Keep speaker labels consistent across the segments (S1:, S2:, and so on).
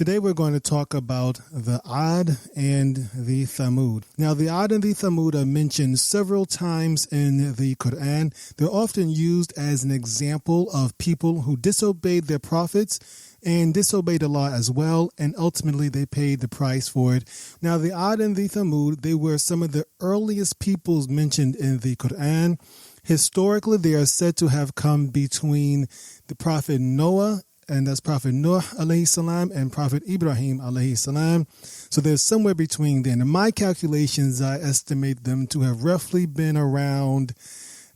S1: Today we're going to talk about the Ad and the Thamud. Now, the Ad and the Thamud are mentioned several times in the Quran. They're often used as an example of people who disobeyed their prophets and disobeyed Allah as well, and ultimately they paid the price for it. Now, the Ad and the Thamud, they were some of the earliest peoples mentioned in the Quran. Historically, they are said to have come between the Prophet Noah, and that's Prophet Noah alayhi salam, and Prophet Ibrahim alayhi salam. So there's somewhere between then. In my calculations, I estimate them to have roughly been around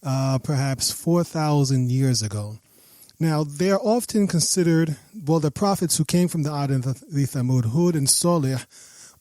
S1: perhaps 4,000 years ago. Now, they're often considered, the prophets who came from the Ad and the Thamud, Hud and Salih,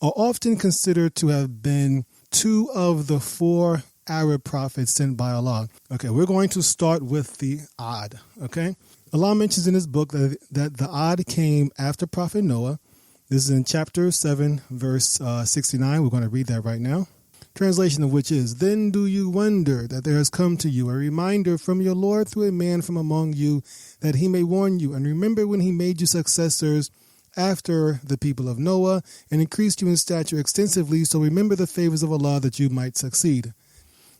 S1: are often considered to have been two of the four Arab prophets sent by Allah. Okay, we're going to start with the Ad, okay? Allah mentions in his book that the Ad came after Prophet Noah. This is in chapter 7, verse 69. We're going to read that right now. Translation of which is, "Then do you wonder that there has come to you a reminder from your Lord through a man from among you, that he may warn you, and remember when he made you successors after the people of Noah, and increased you in stature extensively, so remember the favors of Allah that you might succeed."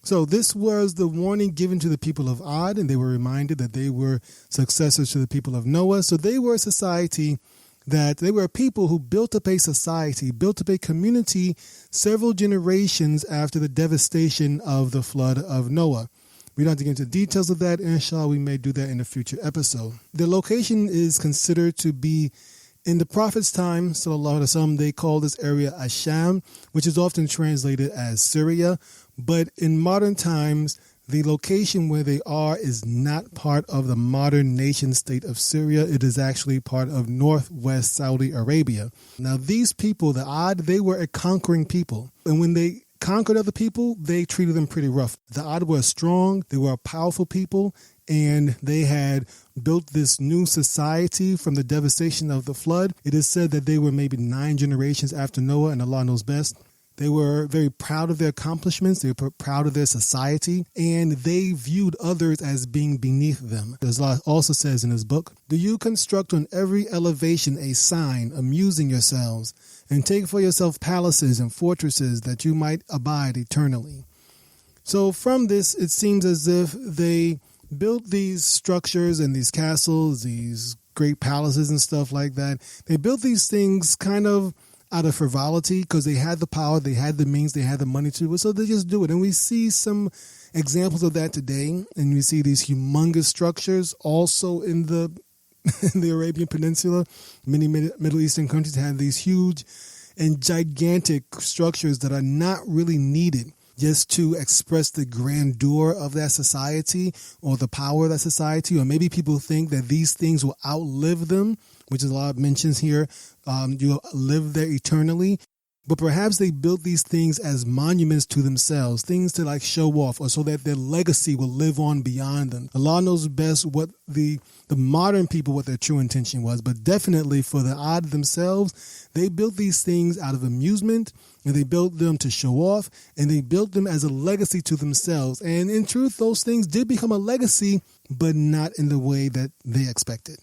S1: So this was the warning given to the people of Ad, and they were reminded that they were successors to the people of Noah. So they were a society they were a people who built up a society, built up a community several generations after the devastation of the flood of Noah. We don't have to get into details of that. Inshallah, we may do that in a future episode. The location is considered to be in the Prophet's time, sallallahu alaihi wasallam. They call this area Asham, which is often translated as Syria. But in modern times, the location where they are is not part of the modern nation state of Syria. It is actually part of northwest Saudi Arabia. Now, these people, the Ad, they were a conquering people. And when they conquered other people, they treated them pretty rough. The Ad were strong, they were a powerful people, and they had built this new society from the devastation of the flood. It is said that they were maybe 9 generations after Noah, and Allah knows best. They were very proud of their accomplishments. They were proud of their society, and they viewed others as being beneath them. As Allah also says in his book, "Do you construct on every elevation a sign, amusing yourselves, and take for yourself palaces and fortresses that you might abide eternally?" So from this, it seems as if they built these structures and these castles, these great palaces and stuff like that. They built these things kind of out of frivolity because they had the power, they had the means, they had the money to do it, so they just do it. And we see some examples of that today, and we see these humongous structures also in the Arabian Peninsula. Many Middle Eastern countries have these huge and gigantic structures that are not really needed just to express the grandeur of that society or the power of that society. Or maybe people think that these things will outlive them, which is a lot mentions here. You'll live there eternally. But perhaps they built these things as monuments to themselves, things to like show off, or so that their legacy will live on beyond them. Allah knows best what the modern people, what their true intention was. But definitely for the Ad themselves, they built these things out of amusement, and they built them to show off, and they built them as a legacy to themselves. And in truth, those things did become a legacy, but not in the way that they expected.